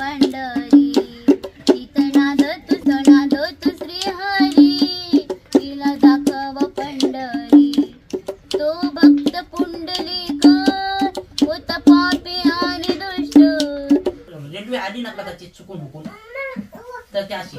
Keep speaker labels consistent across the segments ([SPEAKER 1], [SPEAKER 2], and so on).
[SPEAKER 1] पंढरी इतनाद तू श्रीहरी तिला दाखव पंढरी तो भक्त पुंडलिक होता पापी आणि दुष्ट
[SPEAKER 2] रेल्वे आली ना कदाचित चुकून हुकून तर त्या अशी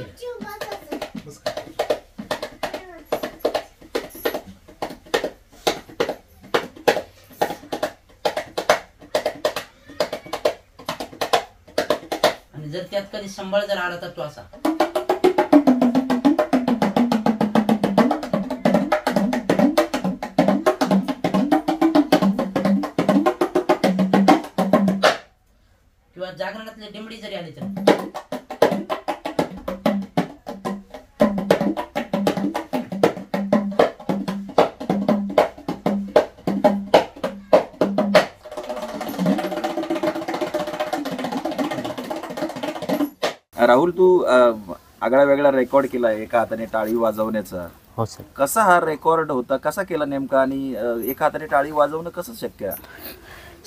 [SPEAKER 2] आणि जर त्यात कधी संबळ जर आला तर तो असा किंवा जागरणातले डिमडी जरी आली तर
[SPEAKER 3] राहुल, तू आगळा वेगळा रेकॉर्ड केला एका हाताने टाळी वाजवण्याचा.
[SPEAKER 4] हो सर.
[SPEAKER 3] कसा हा रेकॉर्ड होता, कसा केला नेमका, आणि एका हाताने टाळी वाजवणं कसं शक्य आहे?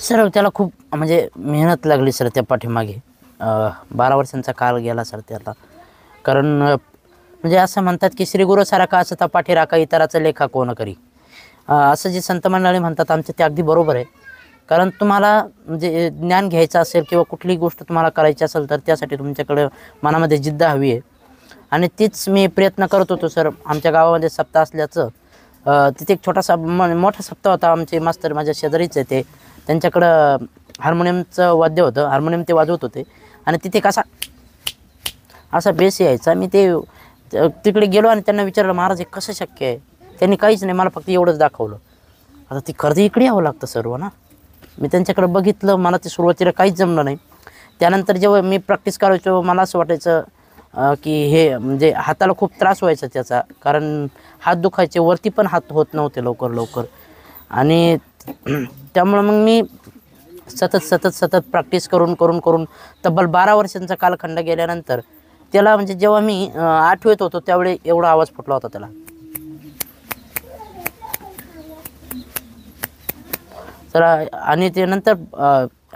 [SPEAKER 4] सर त्याला खूप म्हणजे मेहनत लागली सर त्या पाठीमागे. 12 वर्षांचा काळ गेला सर त्याला. कारण म्हणजे असं म्हणतात की श्री गुरु सारा का असता पाठी राखा इतराचा लेखा कोण करी, असं जे संत मंडळी म्हणतात आमचं ते अगदी बरोबर आहे. कारण तुम्हाला म्हणजे ज्ञान घ्यायचं असेल किंवा कुठलीही गोष्ट तुम्हाला करायची असेल तर त्यासाठी तुमच्याकडे मनामध्ये जिद्द हवी आहे. आणि तीच मी प्रयत्न करत होतो सर. आमच्या गावामध्ये सप्ताह असल्याचं तिथे एक छोटासा मोठा सप्ताह होता. आमचे मास्तर माझ्या शेजारीच आहे, ते त्यांच्याकडं हार्मोनियमचं वाद्य होतं, हार्मोनियम ते वाजवत होते. आणि तिथे असा बेस यायचा. मी ते तिकडे गेलो आणि त्यांना विचारलं, महाराज हे कसं शक्य आहे? त्यांनी काहीच नाही, मला फक्त एवढंच दाखवलं. आता ती खरं इकडे यावं लागतं सर्व ना. मी त्यांच्याकडे बघितलं, मला ते सुरुवातीला काहीच जमलं नाही. त्यानंतर जेव्हा मी प्रॅक्टिस करायचो मला असं वाटायचं की हे म्हणजे हाताला खूप त्रास व्हायचा त्याचा. कारण हात दुखायचे, वरती पण हात होत नव्हते लवकर. आणि त्यामुळं मग मी सतत प्रॅक्टिस करून तब्बल 12 वर्षांचा कालखंड गेल्यानंतर त्याला म्हणजे जेव्हा मी 8वीत होतो त्यावेळी एवढा आवाज फुटला होता त्याला. तर आणि ते नंतर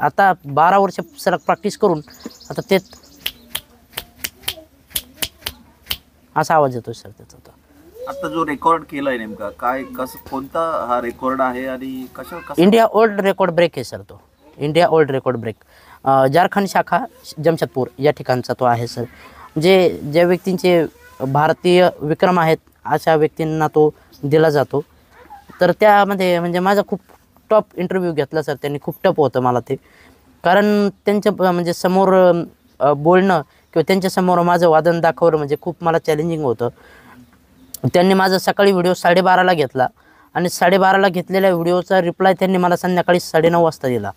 [SPEAKER 4] आता 12 वर्ष सलग प्रॅक्टिस करून आता ते असा आवाज येतो सर त्याचा.
[SPEAKER 3] आता जो रेकॉर्ड केलाय नेमका काय, कोणता हा रेकॉर्ड आहे आणि कसं?
[SPEAKER 4] इंडिया ओल्ड रेकॉर्ड ब्रेक आहे सर तो. India old record break Jharkhand शाखा जमशेदपूर या ठिकाणचा तो आहे सर. ज्या व्यक्तींचे भारतीय विक्रम आहेत अशा व्यक्तींना तो दिला जातो. तर त्यामध्ये म्हणजे माझा खूप टॉप इंटरव्ह्यू घेतला सर त्यांनी. खूप टफ होतं मला ते. कारण त्यांच्या म्हणजे समोर बोलणं किंवा त्यांच्यासमोर माझं वादन दाखवणं म्हणजे खूप मला चॅलेंजिंग होतं. त्यांनी माझा सकाळी व्हिडिओ 12:30ला घेतला आणि 12:30ला घेतलेल्या व्हिडिओचा रिप्लाय त्यांनी मला संध्याकाळी 9:30 वाजता दिला.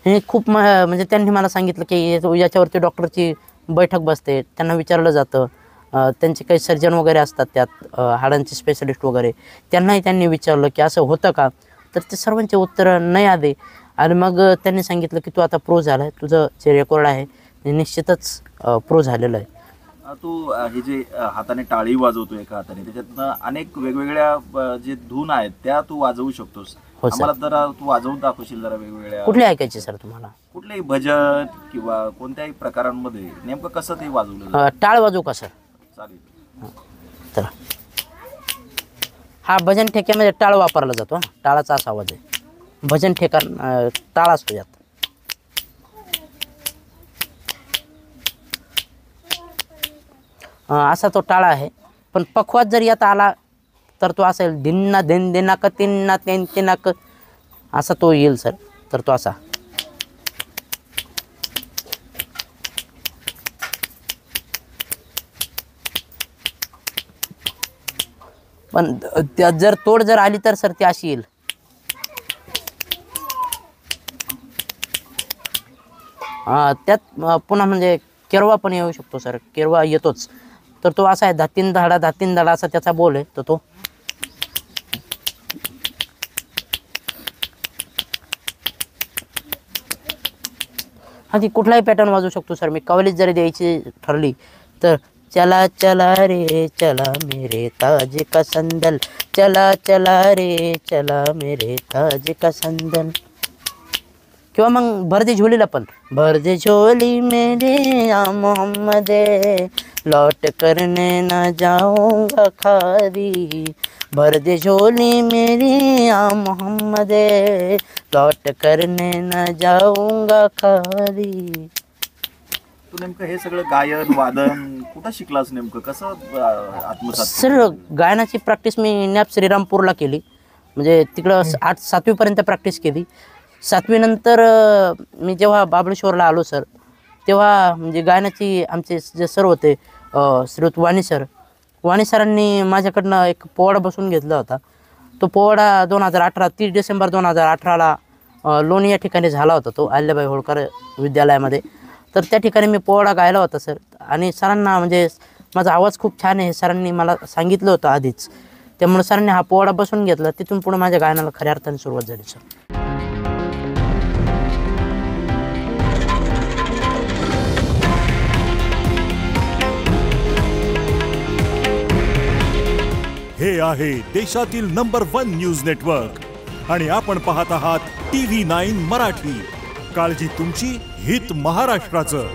[SPEAKER 4] हे खूप म्हणजे त्यांनी मला सांगितलं की याच्यावरती डॉक्टरची बैठक बसते, त्यांना विचारलं जातं. त्यांचे काही सर्जन वगैरे असतात त्यात, हाडांचे स्पेशलिस्ट वगैरे, त्यांनाही त्यांनी विचारलं की असं होतं का? तर ते सर्वांचे उत्तर नाही आले. आणि मग त्यांनी सांगितलं की तू आता प्रो झाला आहे, तुझं जे रेकॉर्ड आहे ते निश्चितच प्रो झालेलं आहे.
[SPEAKER 3] तू हे जे हाताने टाळी वाजवतो एका हाताने, त्याच्यातनं अनेक वेगवेगळ्या जे धून आहेत त्या तू वाजवू शकतोस. आम्हाला जरा तू वाजवून दाखवशील जरा वेगवेगळ्या?
[SPEAKER 4] कुठले ऐकायचे सर तुम्हाला?
[SPEAKER 3] कुठलेही भजन किंवा कोणत्याही प्रकारांमध्ये नेमकं कसं ते वाजवलं?
[SPEAKER 4] टाळ वाजवू का सर?
[SPEAKER 3] चालेल.
[SPEAKER 4] तर हा भजन ठेक्यामध्ये टाळ वापरला जातो. टाळाचा असा आवाज आहे. भजन ठेका टाळ असतो यात. असा तो टाळा आहे. पण पखवाज जर यात आला तर तो असेल धिन्ना धिन दिनाक तिन्ना तेन तिनाक, असा तो येईल सर. तर तो असा. पण त्यात जर तोड जर आली तर सर ती अशी येईल. त्यात पुन्हा म्हणजे केरवा पण येऊ शकतो सर. केरवा येतोच. तर तो असा आहे धातीन धाडा असा त्याचा बोल आहे. तर तो ती कुठलाही पॅटर्न वाजवू शकतो सर. मी कव्वालीच जरी द्यायची ठरली तर चला चला रे चला मेरे ताज का संदल, चला चला रे चला मेरे ताज का संदल. किंवा मग भर दे झोलीला पण, भर दे झोली मेरे या मोहम्मद लौट करने न जाऊंगा खाली, भर दे झोली मेरी या मोहम्मद लौट करने न जाऊंगा खाली.
[SPEAKER 3] तू नेमकं हे सगळं गायन वादन कुठं शिकलास, नेमकं कसं आत्मसात?
[SPEAKER 4] सर गायनाची प्रॅक्टिस मी नॅप श्रीरामपूरला केली. म्हणजे तिकडं 7वीपर्यंत प्रॅक्टिस केली. 7वी नंतर मी जेव्हा बाबळेश्वरला आलो सर, तेव्हा म्हणजे गायनाची आमचे जे सर होते श्रीयुत वाणी सरांनी माझ्याकडनं एक पोवाडा बसून घेतला होता. तो पोवाडा 2018 30 डिसेंबर 2018ला लोणी या ठिकाणी झाला होता. तो अहिल्याबाई होळकर विद्यालयामध्ये. तर त्या ठिकाणी मी पोवाडा गायला होता सर. आणि सरांना म्हणजे माझा आवाज खूप छान आहे हे सरांनी मला सांगितलं होतं आधीच. त्यामुळे सरांनी हा पोवाडा बसून घेतला. तिथून पुढे माझ्या गायनाला खऱ्या अर्थाने सुरुवात झाली सर.
[SPEAKER 5] हे आहे देशातील नंबर 1 न्यूज नेटवर्क आणि आपण पाहत आहात TV9 मराठी. काळजी तुमची, हित महाराष्ट्राचं.